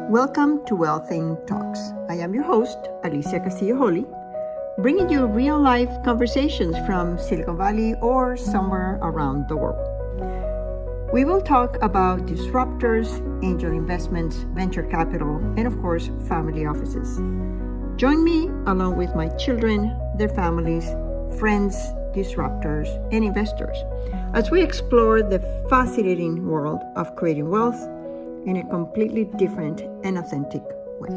Welcome to Wealthing Talks. I am your host, Alicia Castillo Holley, bringing you real life conversations from Silicon Valley or somewhere around the world. We will talk about disruptors, angel investments, venture capital, and of course, family offices. Join me along with my children, their families, friends, disruptors, and investors as we explore the fascinating world of creating wealth in a completely different and authentic way.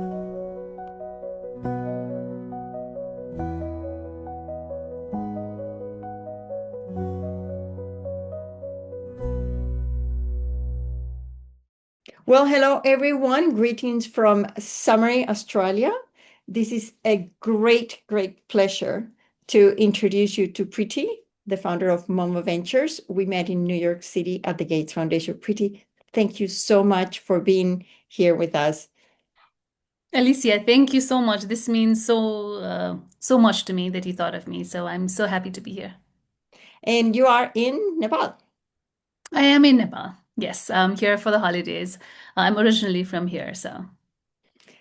Well, hello everyone. Greetings from Summery, Australia. This is a great pleasure to introduce you to Preeti, the founder of Momo Ventures. We met in New York City at the Gates Foundation. Preeti, thank you so much for being here with us. Alicia, thank you so much. This means so much to me that you thought of me. So I'm so happy to be here. And you are in Nepal. I am in Nepal. Yes, I'm here for the holidays. I'm originally from here, so.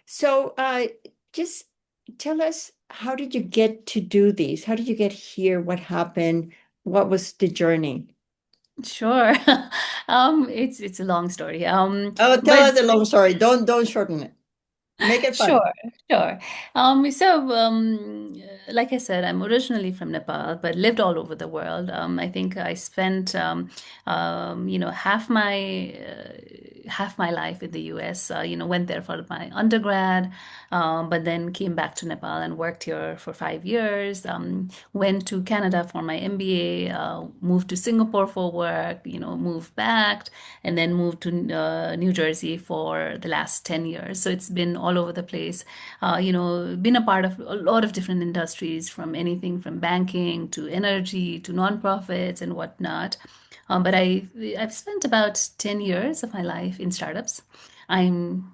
So just tell us, how did you get to do this? How did you get here? What happened? What was the journey? Sure. It's a long story. Oh, tell But us the long story. Don't shorten it. Make it fun. Sure, sure. Like I said, I'm originally from Nepal, but lived all over the world. I think I spent, half my life in the U.S. Went there for my undergrad, but then came back to Nepal and worked here for 5 years. Went to Canada for my MBA. Moved to Singapore for work. Moved back, and then moved to New Jersey for the last 10 years. So it's been all over the place. Been a part of a lot of different industries, from anything from banking to energy to nonprofits and whatnot. I've spent about 10 years of my life in startups. I'm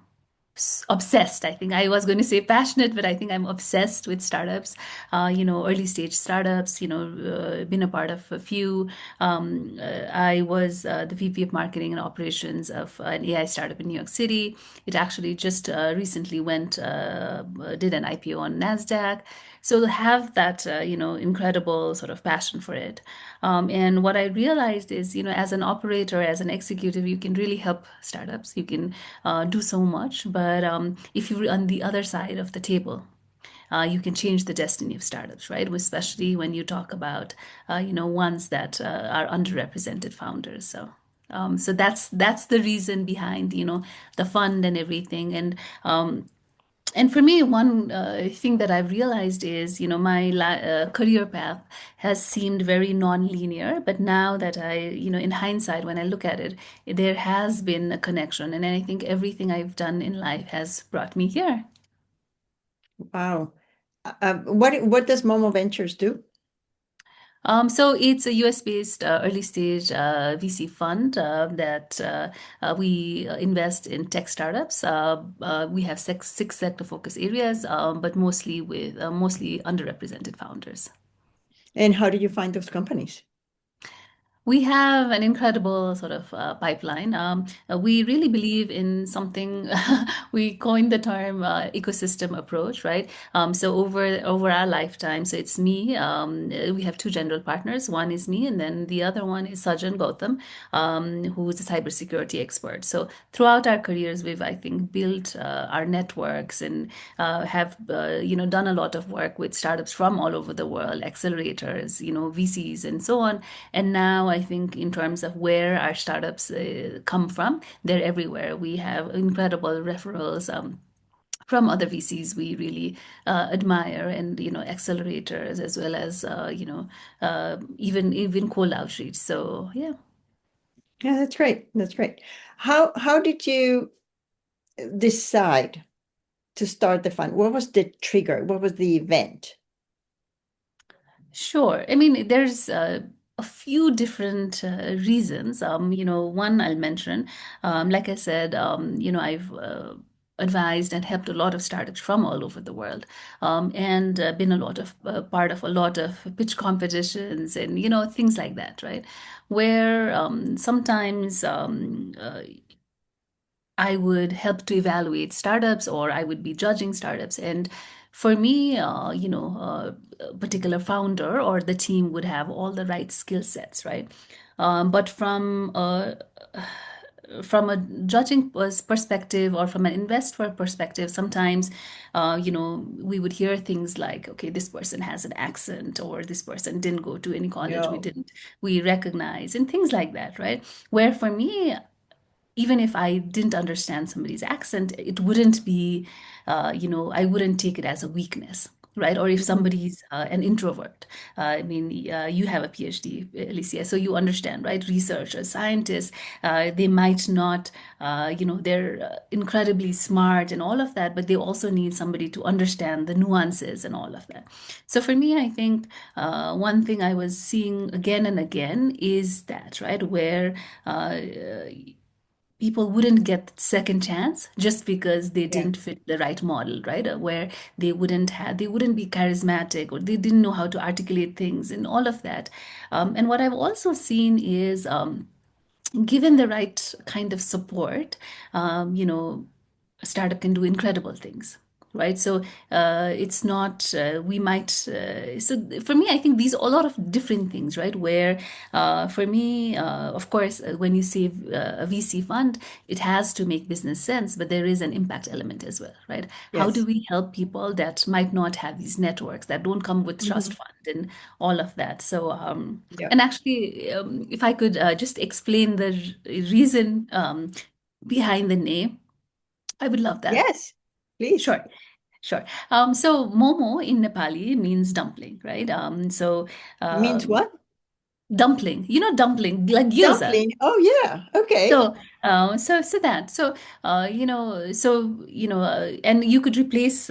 obsessed. I think I was going to say passionate, but I think I'm obsessed with startups. Early stage startups. Been a part of a few. I was the VP of Marketing and Operations of an AI startup in New York City. It actually just recently did an IPO on Nasdaq. So to have that, incredible sort of passion for it. And what I realized is, as an operator, as an executive, you can really help startups. You can do so much. But if you're on the other side of the table, you can change the destiny of startups, right? Especially when you talk about, ones that are underrepresented founders. So that's the reason behind, the fund and everything. And for me, one thing that I've realized is, my career path has seemed very non-linear, but now that in hindsight, when I look at it, there has been a connection, and I think everything I've done in life has brought me here. Wow. What does Momo Ventures do? So it's a US-based early stage VC fund that we invest in tech startups. We have six sector focus areas, but mostly underrepresented founders. And how did you find those companies? We have an incredible sort of pipeline. We really believe in something. We coined the term ecosystem approach, right? So over our lifetime, so it's me. We have two general partners. One is me, and then the other one is Sajan Gautam, who is a cybersecurity expert. So throughout our careers, we've, I think, built our networks and have done a lot of work with startups from all over the world, accelerators, VCs, and so on. And now I think in terms of where our startups come from, they're everywhere. We have incredible referrals. From other VCs we really admire, and accelerators, as well as even cold outreach. So yeah. Yeah, that's great. That's great. How did you decide to start the fund? What was the trigger? What was the event? Sure. I mean, there's a few different reasons. One I'll mention. Like I said, I've advised and helped a lot of startups from all over the world, and been a lot of part of a lot of pitch competitions and things like that, right? Where sometimes I would help to evaluate startups, or I would be judging startups. And for me, a particular founder or the team would have all the right skill sets, right? But from a judging perspective, or from an investor perspective, sometimes, we would hear things like, okay, this person has an accent, or this person didn't go to any college No. we recognize, and things like that, right? Where for me, even if I didn't understand somebody's accent, it wouldn't be, I wouldn't take it as a weakness, right? Or if Mhm. somebody's an introvert, I mean, you have a PhD, Alicia, so you understand, right? Researchers, scientists, they might not, they're incredibly smart and all of that, but they also need somebody to understand the nuances and all of that. So for me, I think one thing I was seeing again and again is that, right, where uh, people wouldn't get second chance just because they Yeah. didn't fit the right model, right? Where they wouldn't be charismatic, or they didn't know how to articulate things and all of that. And what I've also seen is, given the right kind of support, a startup can do incredible things, right? So it's not we might so for me, I think these are a lot of different things, right? Where for me, of course, when you say a VC fund, it has to make business sense, but there is an impact element as well, right? How do Yes. we help people that might not have these networks, that don't come with trust Mhm. fund and all of that? So Yeah. and actually, if I could just explain the reason behind the name, I would love that. Yes. Please. Sure, sure. So Momo in Nepali means dumpling, right? Means Um, what? dumpling, dumpling, like gyoza. Dumpling. Oh, yeah. Okay. So, and you could replace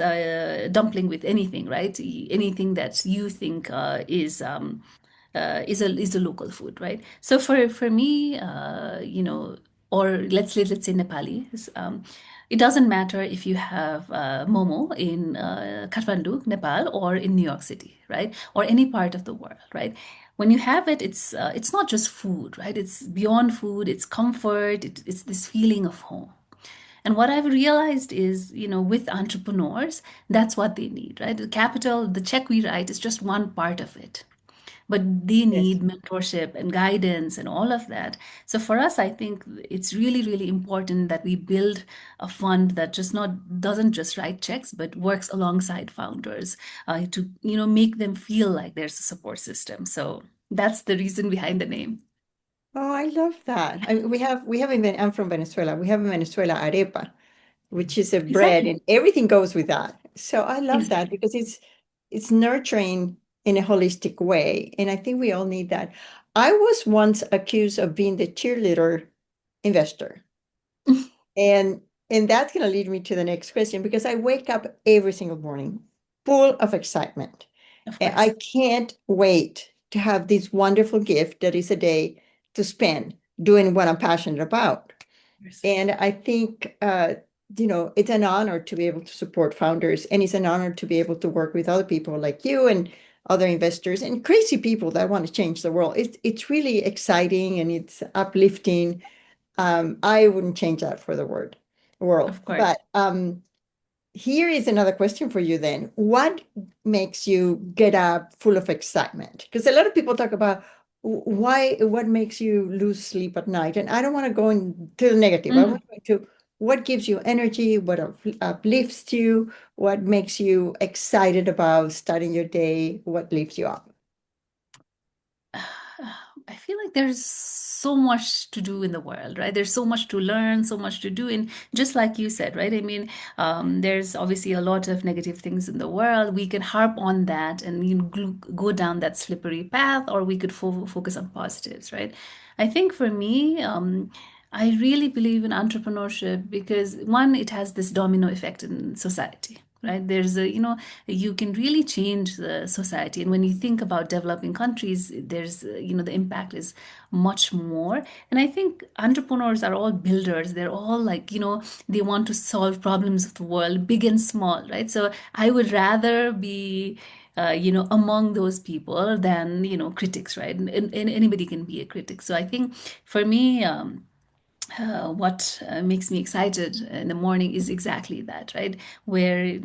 dumpling with anything, right? Anything that you think is a local food, right? So for me, or let's say Nepali, it doesn't matter if you have momo in Kathmandu, Nepal, or in New York City, right, or any part of the world, right? When you have it, it's not just food, right? It's beyond food. It's comfort. It's this feeling of home. And what I've realized is, with entrepreneurs, that's what they need, right? The capital, the check we write is just one part of it, but they Yes. need mentorship and guidance and all of that. So for us, I think it's really, really important that we build a fund that just not doesn't just write checks, but works alongside founders to make them feel like there's a support system. So that's the reason behind the name. Oh, I love that. We have I'm from Venezuela. We have in Venezuela arepa, which is a bread, Exactly. and everything goes with that. So I love that Exactly. because it's nurturing in a holistic way, and I think we all need that. I was once accused of being the cheerleader investor, and and that's going to lead me to the next question because I wake up every single morning full of excitement. Of And I course. can't wait to have this wonderful gift that is a day to spend doing what I'm passionate about. Yes. And I think, it's an honor to be able to support founders, and it's an honor to be able to work with other people like you and other investors and crazy people that want to change the world. It's really exciting and it's uplifting. I wouldn't change that for the world. Of course. But here is another question for you then. What makes you get up full of excitement? Because a lot of people talk about what makes you lose sleep at night. And I don't want to go into the negative. I want Mhm. to go into what gives you energy, what uplifts you, what makes you excited about starting your day, what lifts you up. I feel like there's so much to do in the world, right? There's so much to learn, so much to do. And just like you said, right? I mean, there's obviously a lot of negative things in the world. We can harp on that and go down that slippery path, or we could focus on positives, right? I think for me, I really believe in entrepreneurship because one, it has this domino effect in society, right? You can really change the society. And when you think about developing countries, the impact is much more. And I think entrepreneurs are all builders. They're all like, they want to solve problems of the world, big and small, right? So I would rather be among those people than, critics, right? And anybody can be a critic. So I think for me, what makes me excited in the morning is exactly that, right? Where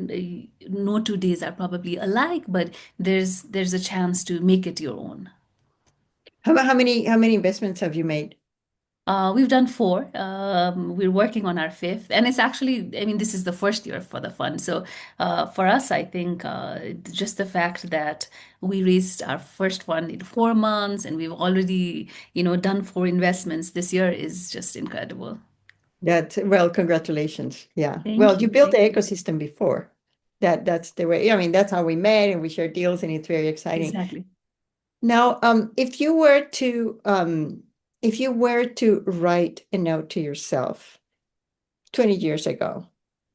no 2 days are probably alike, but there's a chance to make it your own. How many investments have you made? We've done four. We're working on our fifth, and it's actually, I mean, this is the first year for the fund. So, for us, I think just the fact that we raised our first fund in 4 months, and we've already, done four investments this year is just incredible. Well, congratulations. Yeah. Thank Well, you you. built the Thank you. ecosystem before. That's the way. I mean, that's how we met and we share deals and it's very exciting. Exactly. Now, if you were to write a note to yourself 20 years ago,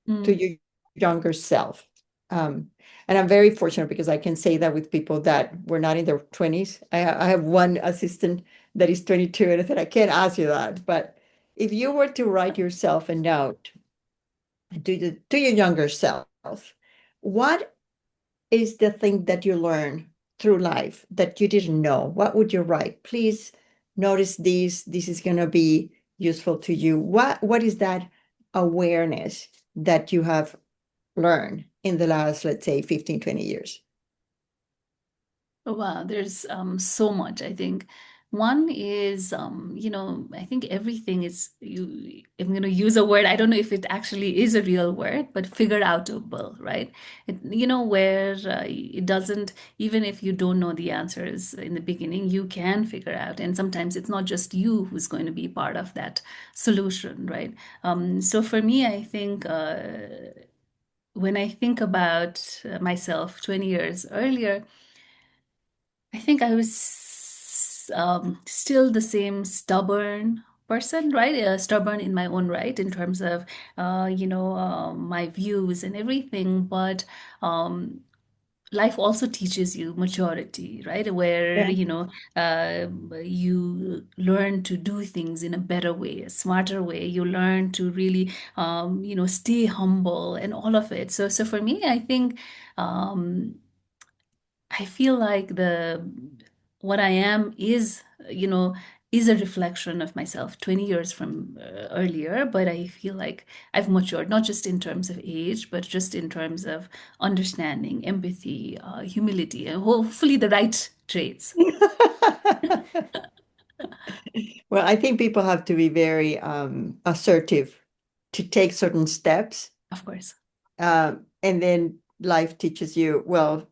to Mm. your younger self, um, and I'm very fortunate because I can say that with people that were not in their 20s. I have one assistant that is 22, and I said, I can't ask you that. But if you were to write yourself a note to your younger self, what is the thing that you learn through life that you didn't know? What would you write? Please notice this. This is going to be useful to you. What is that awareness that you have learned in the last, let's say, 15, 20 years? Oh, wow, there's so much, I think. One is, I think everything is I'm going to use a word, I don't know if it actually is a real word, but figure outable, right? Where it doesn't, even if you don't know the answers in the beginning, you can figure out. And sometimes it's not just you who's going to be part of that solution, right? So for me, I think when I think about myself 20 years earlier, I think I was still the same stubborn person, right? Stubborn in my own right in terms of, my views and everything. But um, life also teaches you maturity, right? Where, Yeah. uh, you learn to do things in a better way, a smarter way. You learn to really, stay humble and all of it. So for me, I think. I feel like the what I am you know, is a reflection of myself 20 years from earlier, but I feel like I've matured, not just in terms of age, but just in terms of understanding, empathy, humility, and hopefully the right traits. Well, I think people have to be very assertive to take certain steps. Of course. And then life teaches you, well,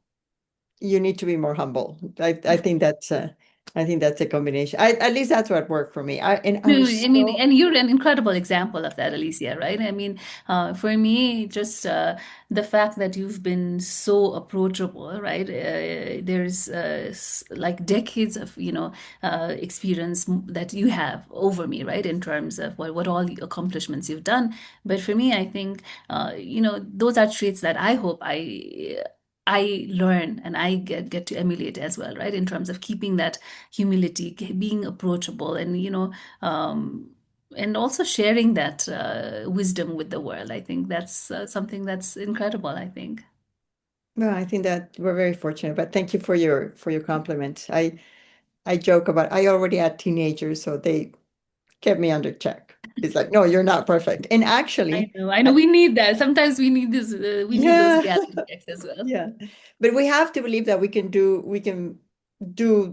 you need to be more humble. Of I think that's a combination. At least that's what worked for me. No, I'm I mean, so and you're an incredible example of that, Alicia, right? I mean, for me, just the fact that you've been so approachable, right? There's like decades of, experience that you have over me, right? In terms of what all the accomplishments you've done. But for me, I think, those are traits that I hope I learn and I get to emulate as well, right? In terms of keeping that humility, being approachable, um, and also sharing that wisdom with the world. I think that's something that's incredible, I think. well, I think that we're very fortunate. But thank you for your compliment. I joke about I already had teenagers, so they kept me under check. It's like, no, you're not perfect. And actually, I know, we need that. Sometimes we need this. We need those yeah, reality checks as well. yeah. But we have to believe that we can do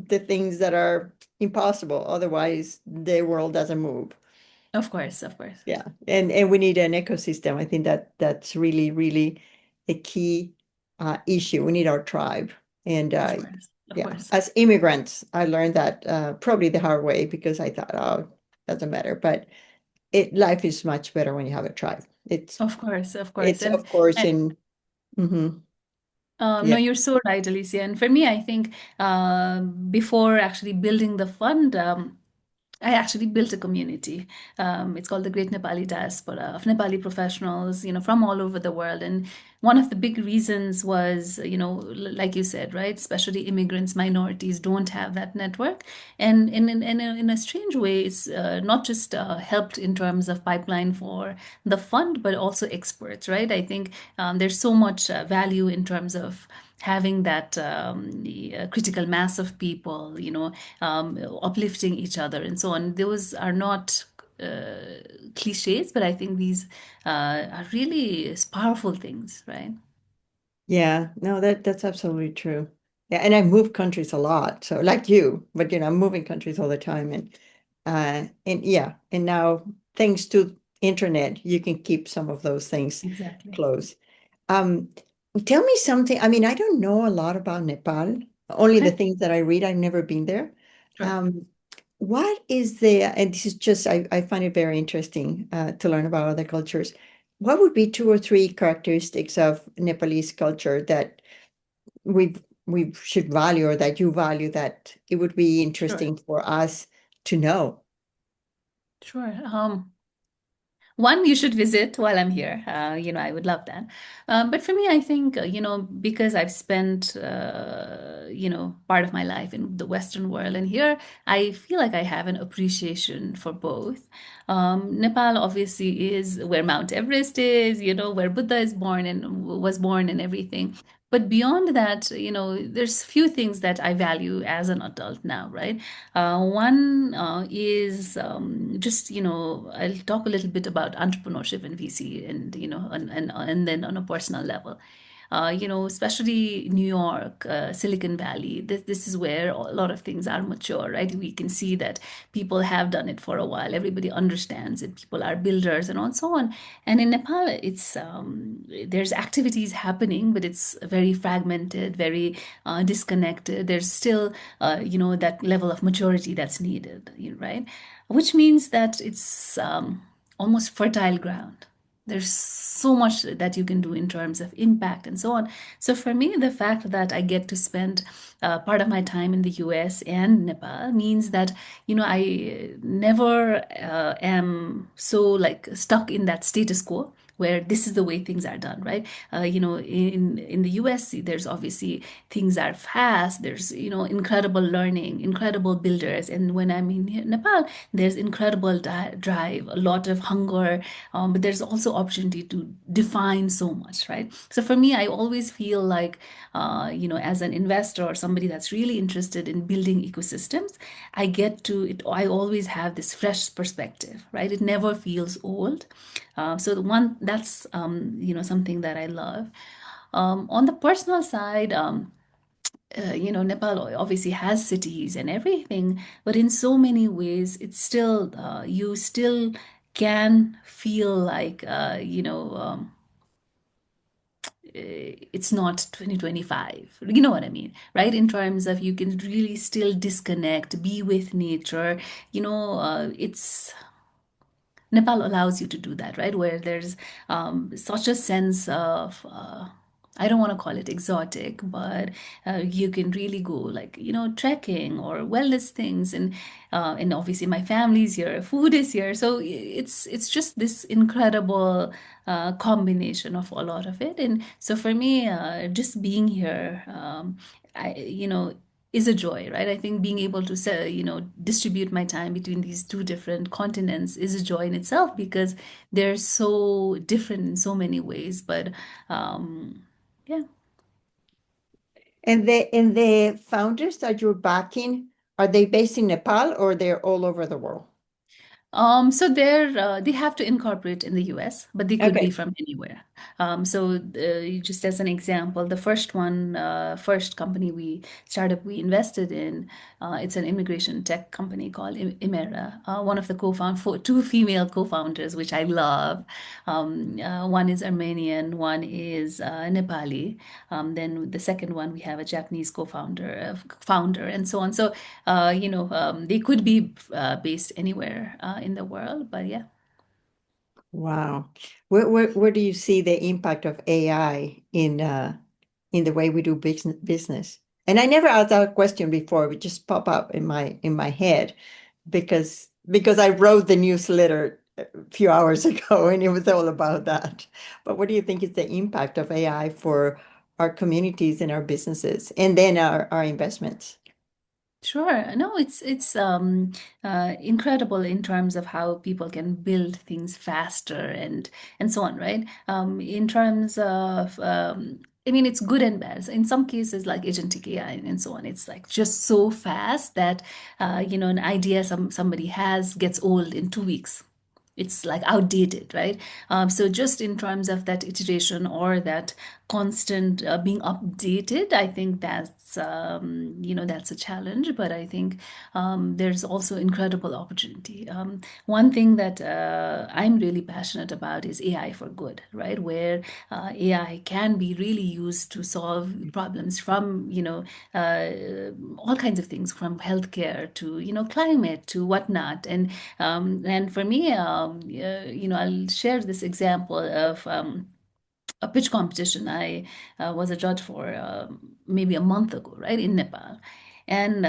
the things that are impossible. Otherwise, the world doesn't move. Of course, of course, Yeah. And we need an ecosystem. I think that's really, really a key issue. We need our tribe. And of course, of yeah, course, as immigrants, I learned that probably the hard way because I thought, oh, doesn't matter. But life is much better when you have a tribe. of course, of course, It's of course and in mhm, No, yeah. you're so right, Alicia. And for me, I think before actually building the fund, I actually built a community. It's called the Great Nepali Diaspora of Nepali professionals, from all over the world. And one of the big reasons was, like you said, right? Especially immigrants, minorities don't have that network. And in a strange way, it's not just helped in terms of pipeline for the fund, but also experts, right? I think there's so much value in terms of having that critical mass of people, uplifting each other and so on. Those are not cliches, but I think these are really powerful things, right? Yeah, no, that's absolutely true. Yeah, and I move countries a lot, so like you, but I'm moving countries all the time, and yeah, and now thanks to internet, you can keep some of those things Exactly. close. Um, Tell me something. I mean, I don't know a lot about Nepal, only the Okay, things that I read. I've never been there. sure. Um, what is and this is just, I find it very interesting to learn about other cultures. What would be two or three characteristics of Nepalese culture that we should value or that you value that it would be Sure. interesting for us to know? Sure. One, you should visit while I'm here. I would love that. But for me, I think, because I've spent, part of my life in the Western world, and here I feel like I have an appreciation for both. Nepal obviously is where Mount Everest is, where Buddha is born and was born and everything. But beyond that, there's few things that I value as an adult now, right? One is just, I'll talk a little bit about entrepreneurship and VC and, and then on a personal level. Especially New York, Silicon Valley, this is where a lot of things are mature, right? We can see that people have done it for a while. Everybody understands it. People are builders and so on. And in Nepal, there's activities happening, but it's very fragmented, very disconnected. There's still that level of maturity that's needed, right? Which means that it's almost fertile ground. There's so much that you can do in terms of impact and so on. So for me, the fact that I get to spend part of my time in the US and Nepal means that, I never am so like stuck in that status quo where this is the way things are done, right? In the US, there's obviously things are fast. There's incredible learning, incredible builders, and when I'm in Nepal, there's incredible drive, a lot of hunger, but there's also opportunity to define so much, right? So for me, I always feel like, as an investor or somebody that's really interested in building ecosystems, I get to it. I always have this fresh perspective, right? It never feels old. So the one that's something that I love. On the personal side, Nepal obviously has cities and everything, but in so many ways, it's still you still can feel like it's not 2025. You know what I mean, right? In terms of you can really still disconnect, be with nature. It's Nepal allows you to do that, right? Where there's such a sense of, I don't want to call it exotic, but you can really go like, trekking or wellness things. And obviously my family's here, food is here. So it's just this incredible combination of a lot of it. And so for me, just being here, is a joy, right? I think being able to say, distribute my time between these two different continents is a joy in itself because they're so different in so many ways. But yeah. And the founders that you're backing, are they based in Nepal or they're all over the world? So they have to incorporate in the US, but they could be Okay. from anywhere. So just as an example, the first company startup we invested in, it's an immigration tech company called Imera. One of the two female co-founders, which I love. One is Armenian, one is Nepali. Then the second one, we have a Japanese founder, and so on. So they could be based anywhere in the world, but yeah. Wow. Where do you see the impact of AI in the way we do business? And I never asked that question before. It just pop up in my head because I wrote the newsletter a few hours ago and it was all about that. But what do you think is the impact of AI for our communities and our businesses and then our investments? Sure. No, it's incredible in terms of how people can build things faster and so on, right? In terms of I mean, it's good and bad. In some cases, like agentic AI and so on, it's like just so fast that an idea somebody has gets old in 2 weeks. it's like outdated, right? So just in terms of that iteration or that constant being updated, I think that's that's a challenge. But I think there's also incredible opportunity. One thing that I'm really passionate about is AI for good, right? Where AI can be really used to solve problems from all kinds of things, from healthcare to climate to whatnot. And for me, I'll share this example of a pitch competition I was a judge for maybe a month ago, right, in Nepal. And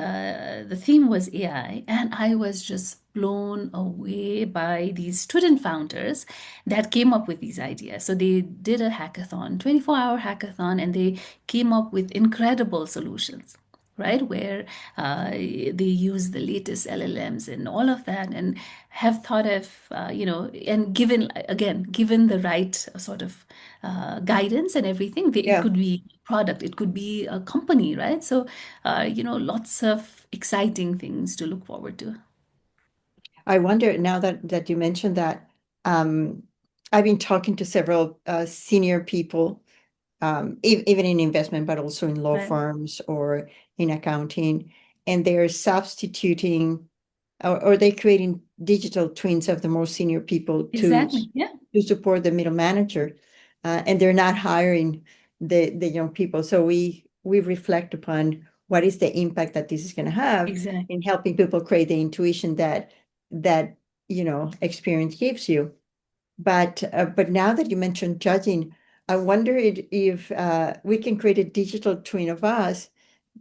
the theme was AI, and I was just blown away by these student founders that came up with these ideas. So they did a hackathon, 24-hour hackathon, and they came up with incredible solutions, right? Where they use the latest LLMs and all of that, and have thought of, and given the right sort of guidance and everything, it Yeah. could be a product, it could be a company, right? So, lots of exciting things to look forward to. I wonder now that you mentioned that, um, I've been talking to several senior people, even in investment, but also in law Right. firms or in accounting, and they're substituting or they're creating digital twins of the more senior people Exactly. Yeah. to support the middle manager, and they're not hiring the young people. So we reflect upon what is the impact that this is going to have Exactly. in helping people create the intuition that experience gives you. But now that you mentioned judging, I wonder if we can create a digital twin of us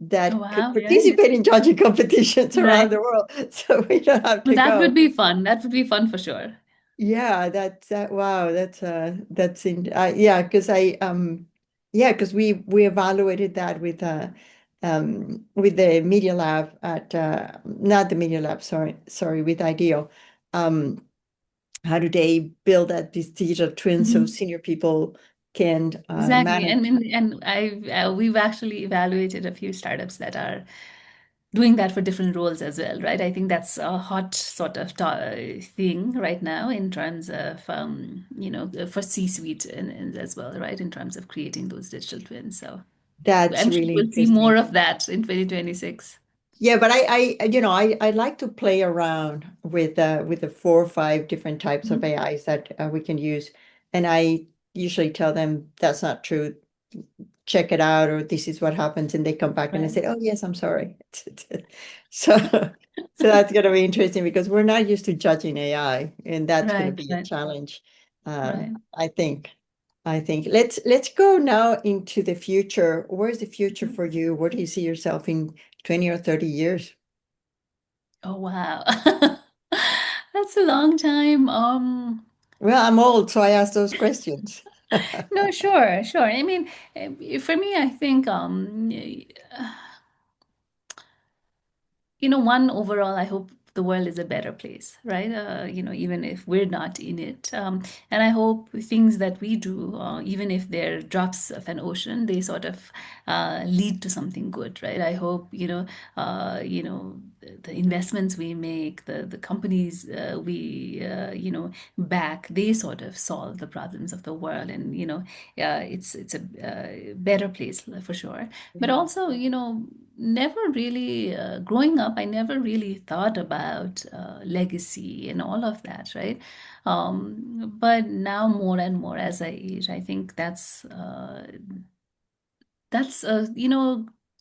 Oh, that could wow. Yeah. Yeah. participate in judging competitions around Right. the world, so we don't have Well, to that would go. be fun. That would be fun for sure. Yeah, that wow, that's in yeah, because because we evaluated that with the Media Lab at not the Media Lab, sorry, with Ideal. Um, how do they build that this digital twin so Mhm. senior people can Exactly. manage? And we've actually evaluated a few startups that are doing that for different roles as well, right? I think that's a hot sort of thing right now in terms of, for C-suite and as well, right? In terms of creating those digital twins. So That's I'm sure really we'll see more interesting. of that in 2026. Yeah, but I like to play around with the 4 or 5 different types of Mhm. AIs that we can use, and I usually tell them that's not true. Check it out, or this is what happens, and they come back and they Right. say, "Oh yes, I'm sorry." So, so that's going to be interesting because we're not used to judging AI, and that's going to Right. be a Right. challenge. Right. I think. I think let's go now into the future. Where's the future Mhm. for you? Where do you see yourself in 20 or 30 years? Oh, wow. That's a long time. Well, I'm old, so I ask those questions. No, sure, sure. I mean, for me, I think one overall, I hope the world is a better place, right? Even if we're not in it. And I hope things that we do, even if they're drops of an ocean, they sort of lead to something good, right? I hope, the investments we make, the companies we back, they sort of solve the problems of the world. And, it's a better place for sure. But Yeah. also, never really, growing up, I never really thought about legacy and all of that, right? But now more and more as I age, I think that's a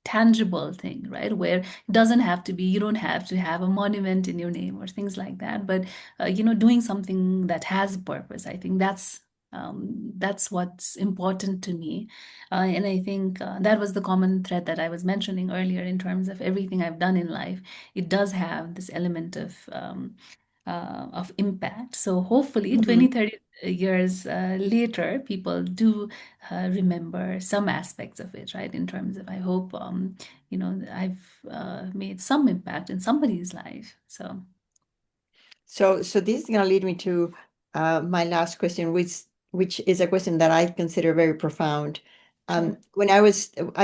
tangible thing, right? Where it doesn't have to be, you don't have to have a monument in your name or things like that, but doing something that has a purpose. I think that's what's important to me. And I think that was the common thread that I was mentioning earlier in terms of everything I've done in life. It does have this element of impact. So hopefully Mhm. 20-30 years later, people do remember some aspects of it, right? In terms of, I hope, I've made some impact in somebody's life. So, So this is going to lead me to my last question, which is a question that I consider very profound. sure. When I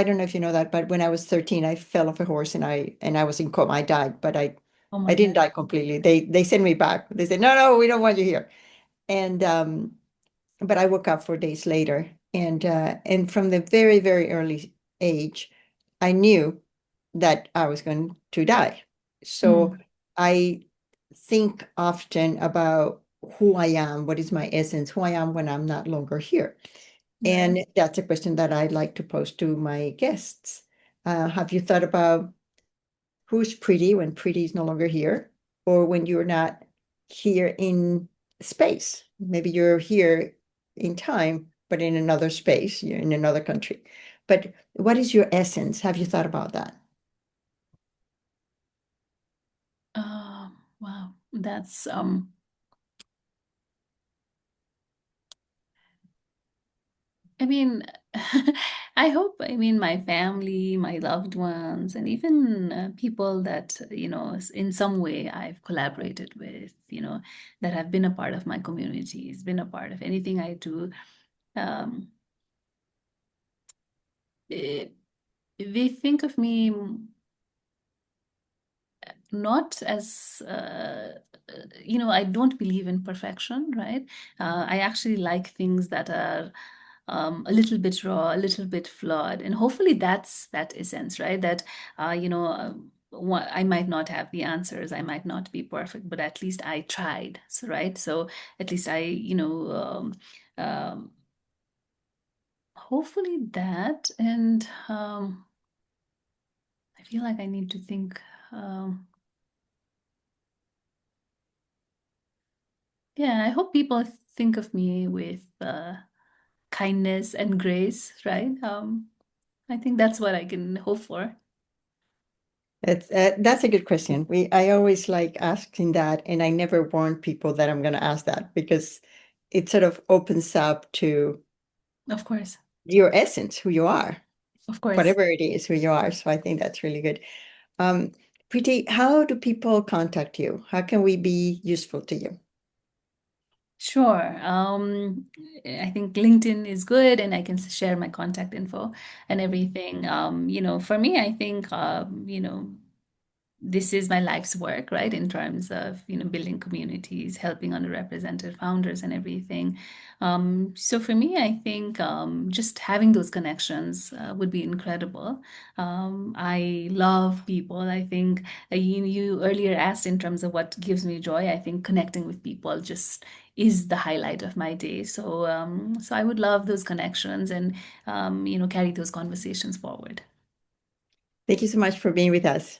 don't know if you know that, but when I was 13, I fell off a horse and I was in coma. I died, but Oh I my didn't God. die completely. They sent me back. They said, no, we don't want you here. And but I woke up 4 days later, and from the very, very early age, I knew that I was going to die. So Mm, I think often about who I am, what is my essence, who I am when I'm not longer here. right. And that's a question that I'd like to pose to my guests. Have you thought about who's Preeti when Preeti is no longer here, or when you're not here in space? Maybe you're here in time, but in another space, you're in another country. But what is your essence? Have you thought about that? Wow. That's I mean, I hope, I mean, my family, my loved ones, and even people that, in some way I've collaborated with, that have been a part of my communities, been a part of anything I do. Um, eh, they think of me not as I don't believe in perfection, right? I actually like things that are a little bit raw, a little bit flawed, and hopefully that's that essence, right? That I might not have the answers, I might not be perfect, but at least I tried, so, right? So at least um, hopefully that, and I feel like I need to think. Um, Yeah, I hope people think of me with kindness and grace, right? I think that's what I can hope for. That's a good question. I always like asking that, and I never warn people that I'm going to ask that because it sort of opens up to Of course, your essence, who you are, of course. whatever it is, who you are. So I think that's really good. Um, Preeti, how do people contact you? How can we be useful to you? Sure. I think LinkedIn is good, and I can share my contact info and everything. For me, I think this is my life's work, right? In terms of, building communities, helping underrepresented founders and everything. So for me, I think just having those connections would be incredible. I love people. I think you earlier asked in terms of what gives me joy. I think connecting with people just is the highlight of my day. So I would love those connections and carry those conversations forward. Thank you so much for being with us.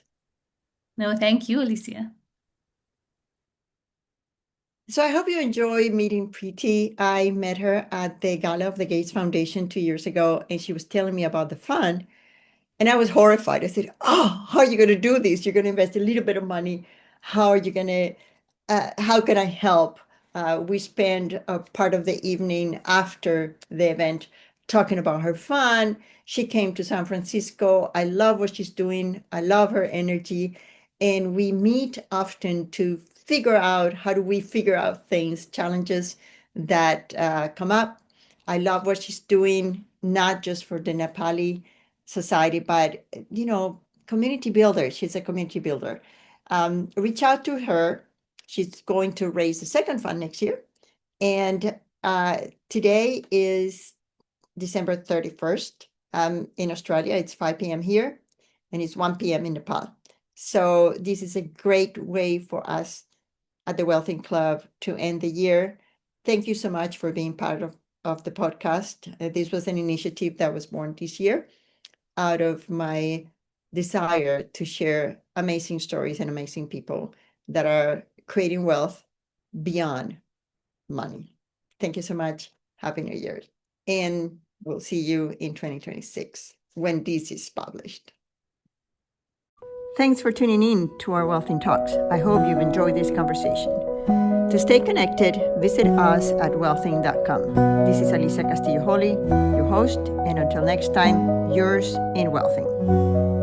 No, thank you, Alicia. So I hope you enjoy meeting Preeti. I met her at the gala of the Gates Foundation 2 years ago, and she was telling me about the fund. And I was horrified. I said, "Oh, how are you going to do this? You're going to invest a little bit of money. How are you going to, how can I help?" We spent a part of the evening after the event talking about her fun. She came to San Francisco. I love what she's doing. I love her energy. And we meet often to figure out how do we figure out things, challenges that come up. I love what she's doing, not just for the Nepali society, but community builder. She's a community builder. Reach out to her. She's going to raise the second fund next year. And today is December 31st. In Australia, it's 5 p.m. here, and it's 1 p.m. in Nepal. So this is a great way for us at the Wealthy Club to end the year. Thank you so much for being part of the podcast. This was an initiative that was born this year out of my desire to share amazing stories and amazing people that are creating wealth beyond money. Thank you so much. Happy New Year. And we'll see you in 2026 when this is published. Thanks for tuning in to our Wealthing Talks. I hope you've enjoyed this conversation. To stay connected, visit us at wealthing.com. This is Alicia Castillo Holley, your host, and until next time, yours in Wealthing.